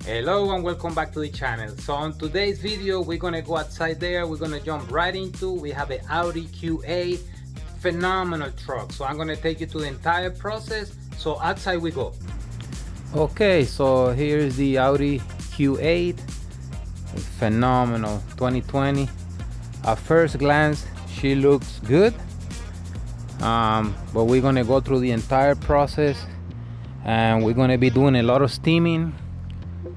Hello and welcome back to the channel. So on today's video we're gonna go outside there. We're gonna jump right into, we have an Audi Q8, phenomenal truck. So I'm gonna take you to the entire process. So outside we go. Okay, so here's the Audi Q8, phenomenal 2020. At first glance she looks good, but we're gonna go through the entire process and we're gonna be doing a lot of steaming.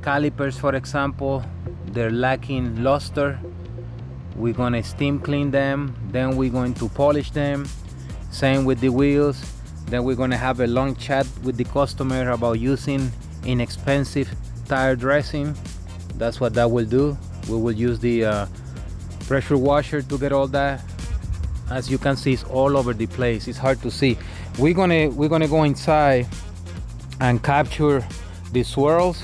Calipers, for example, they're lacking luster. We're gonna steam clean them, then we're going to polish them. Same with the wheels. Then we're gonna have a long chat with the customer about using inexpensive tire dressing. That's what that will do. We will use the pressure washer to get all that. As you can see, it's all over the place. It's hard to see. We're gonna go inside and capture the swirls.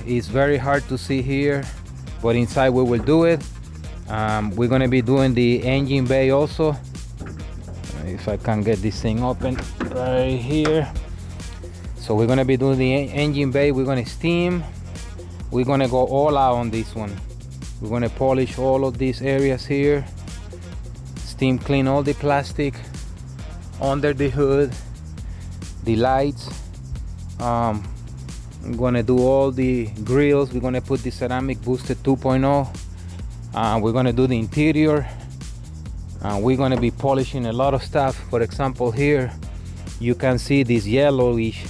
It's very hard to see here, but inside we will do it. We're gonna be doing the engine bay also. If I can get this thing open right here. So we're gonna be doing the engine bay. We're gonna steam. We're gonna go all out on this one. We're gonna polish all of these areas here, steam clean all the plastic under the hood, the lights. I'm gonna do all the grills. We're gonna put the ceramic boosted 2.0. We're gonna do the interior. We're gonna be polishing a lot of stuff. For example, here you can see this yellowish,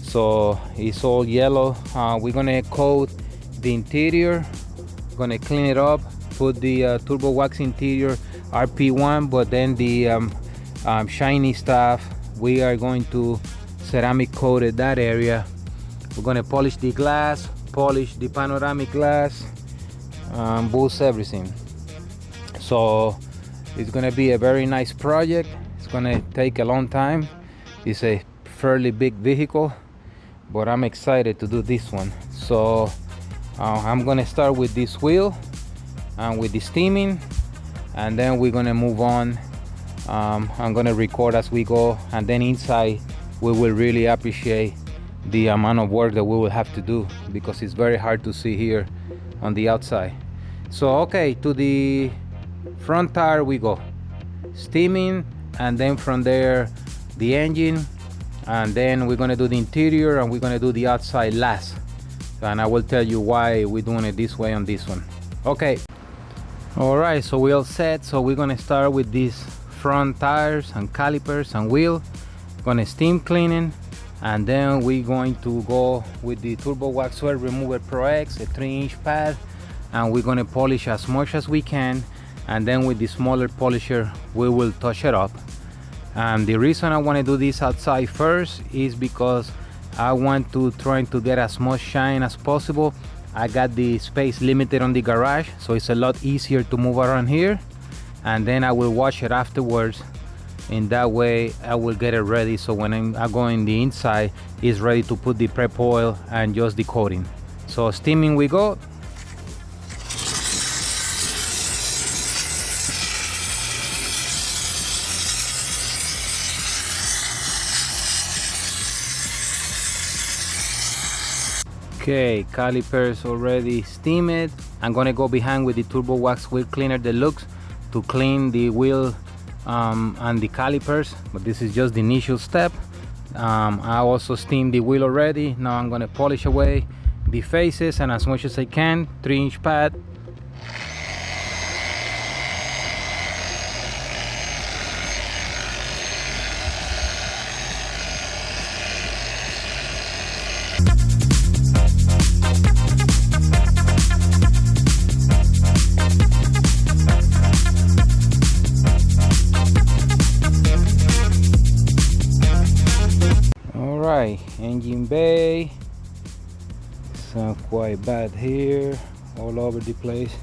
so it's all yellow. We're gonna coat the interior. We're gonna clean it up, put the turbo wax interior RP1, but then the shiny stuff we are going to ceramic coated that area. We're gonna polish the glass, polish the panoramic glass, boost everything. So it's gonna be a very nice project. It's gonna take a long time. It's a fairly big vehicle, but I'm excited to do this one. So I'm gonna start with this wheel and with the steaming, and then we're gonna move on. I'm gonna record as we go, and then inside we will really appreciate the amount of work that we will have to do, because it's very hard to see here on the outside. So okay, to the front tire we go, steaming, and then from there the engine, and then we're gonna do the interior, and we're gonna do the outside last, and I will tell you why we're doing it this way on this one. Okay, all right, so we all set. So we're gonna start with these front tires and calipers and wheel. Gonna steam cleaning, and then we're going to go with the Turbo Wax Swirl Remover Pro X, a 3-inch pad, and we're gonna polish as much as we can, and then with the smaller polisher we will touch it up. And the reason I want to do this outside first is because I want to try to get as much shine as possible. I got the space limited on the garage, so it's a lot easier to move around here, and then I will wash it afterwards. In that way I will get it ready, so when I go in the inside, it's ready to put the prep oil and just the coating. So steaming we go. Okay, calipers already steamed. I'm gonna go behind with the Turbo Wax Wheel Cleaner Deluxe to clean the wheel and the calipers, but this is just the initial step. I also steamed the wheel already. Now I'm gonna polish away the faces, and as much as I can, 3-inch pad. Engine bay, some quite bad here, all over the place.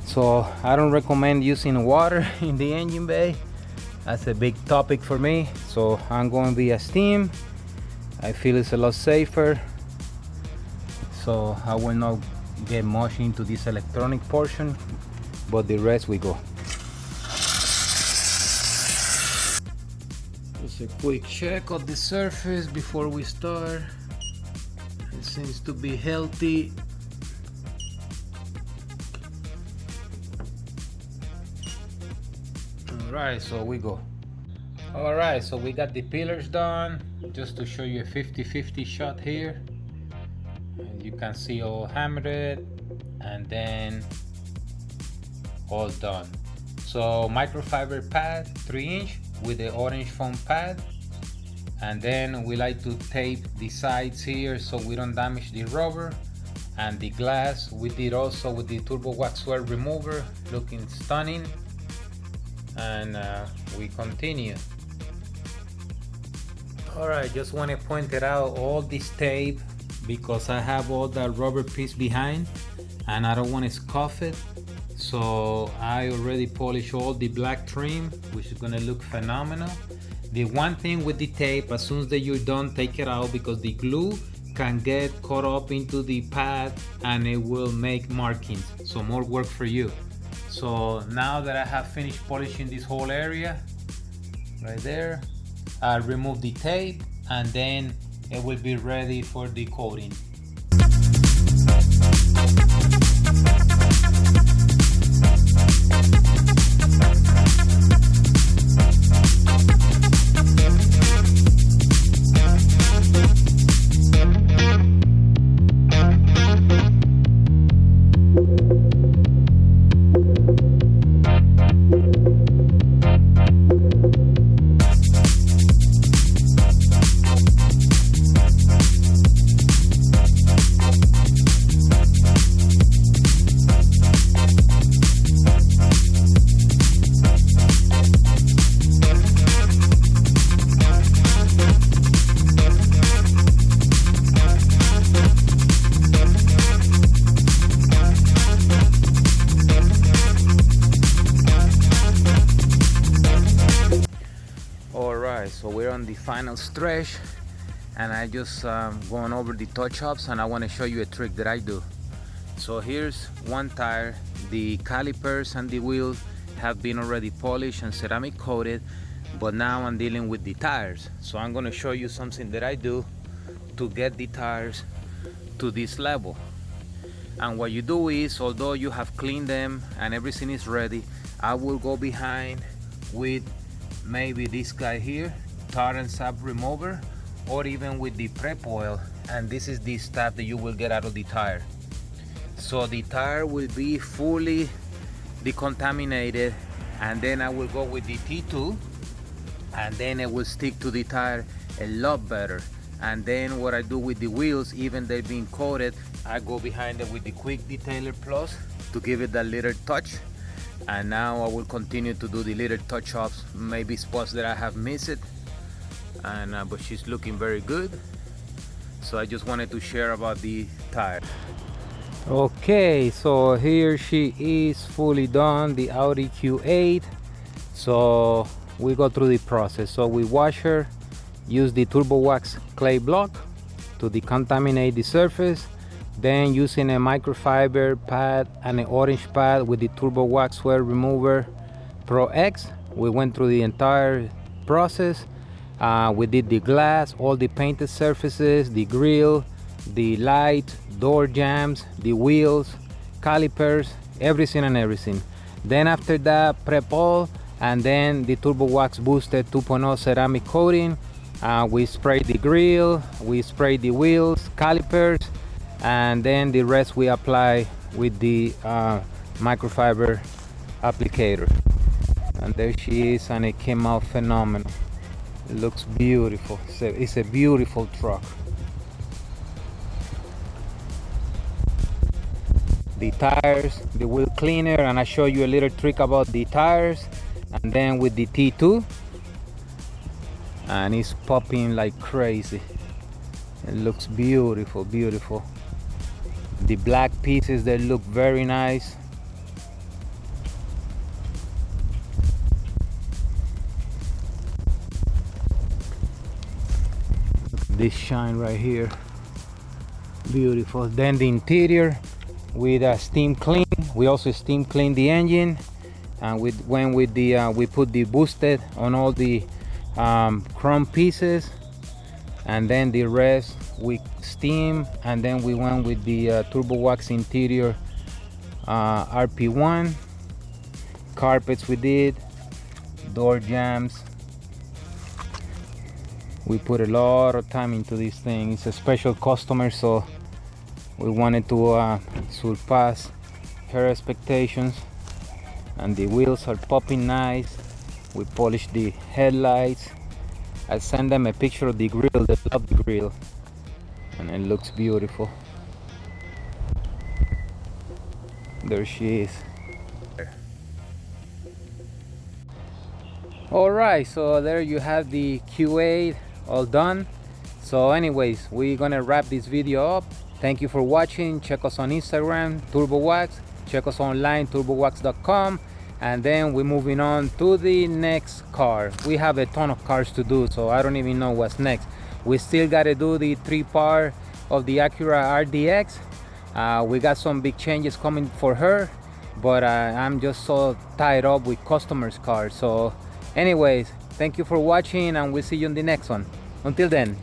So I don't recommend using water in the engine bay. That's a big topic for me. So I'm going via steam. I feel it's a lot safer. So I will not get much into this electronic portion, but the rest we go. Just a quick check of the surface before we start. seems to be healthy. Alright, so we go. Alright, so we got the pillars done. Just to show you a 50-50 shot here. As you can see, all hammered and then all done. So microfiber pad 3-inch with the orange foam pad, and then we like to tape the sides here so we don't damage the rubber. And the glass we did also with the turbo wax swirl remover, looking stunning. And we continue. Alright, just want to point it out, all this tape, because I have all that rubber piece behind and I don't want to scuff it. So I already polished all the black trim, which is gonna look phenomenal. The one thing with the tape, as soon as you're done, take it out, because the glue can get caught up into the pad and it will make markings. So more work for you. So now that I have finished polishing this whole area right there, I'll remove the tape and then it will be ready for the coating. So we're on the final stretch, and I just going over the touch-ups, and I want to show you a trick that I do. So here's one tire. The calipers and the wheels have been already polished and ceramic coated, but now I'm dealing with the tires. So I'm going to show you something that I do to get the tires to this level. And what you do is, although you have cleaned them and everything is ready, I will go behind with maybe this guy here, tar and sap remover, or even with the prep oil, and this is the stuff that you will get out of the tire. So the tire will be fully decontaminated, and then I will go with the T2, and then it will stick to the tire a lot better. And then what I do with the wheels, even they've been coated, I go behind it with the Quick Detailer Plus to give it that little touch. And now I will continue to do the little touch-ups, maybe spots that I have missed, and but she's looking very good. So I just wanted to share about the tire. Okay, so here she is, fully done, the Audi Q8. So we go through the process. So we wash her, use the turbo wax clay block to decontaminate the surface. Then using a microfiber pad and an orange pad with the turbo wax swirl remover Pro X, we went through the entire process. We did the glass, all the painted surfaces, the grill, the light, door jambs, the wheels, calipers, everything and everything. Then after that, prep all, and then the turbo wax boosted 2.0 ceramic coating. We sprayed the grill, we sprayed the wheels, calipers, and then the rest we apply with the microfiber applicator. And there she is, and it came out phenomenal. It looks beautiful. It's a beautiful truck. The tires, the wheel cleaner, and I show you a little trick about the tires. And then with the T2, and it's popping like crazy. It looks beautiful, beautiful. The black pieces, they look very nice. Look at this shine right here, beautiful. Then the interior with a steam clean. We also steam clean the engine, and we went with the we put the boosted on all the chrome pieces, and then the rest we steam, and then we went with the turbo wax interior RP1. Carpets we did, door jambs. We put a lot of time into this thing. It's a special customer, so we wanted to surpass her expectations. And the wheels are popping nice. We polished the headlights. I sent them a picture of the grill. They love the grill, and it looks beautiful. There she is. All right, so there you have the Q8 all done. So anyways, we're gonna wrap this video up. Thank you for watching. Check us on Instagram, TurboWax. Check us online, turbowax.com. And then we're moving on to the next car. We have a ton of cars to do, so I don't even know what's next. We still got to do the 3-part of the Acura RDX. We got some big changes coming for her, but I'm just so tied up with customers' cars. So anyways, thank you for watching, and we'll see you in the next one. Until then.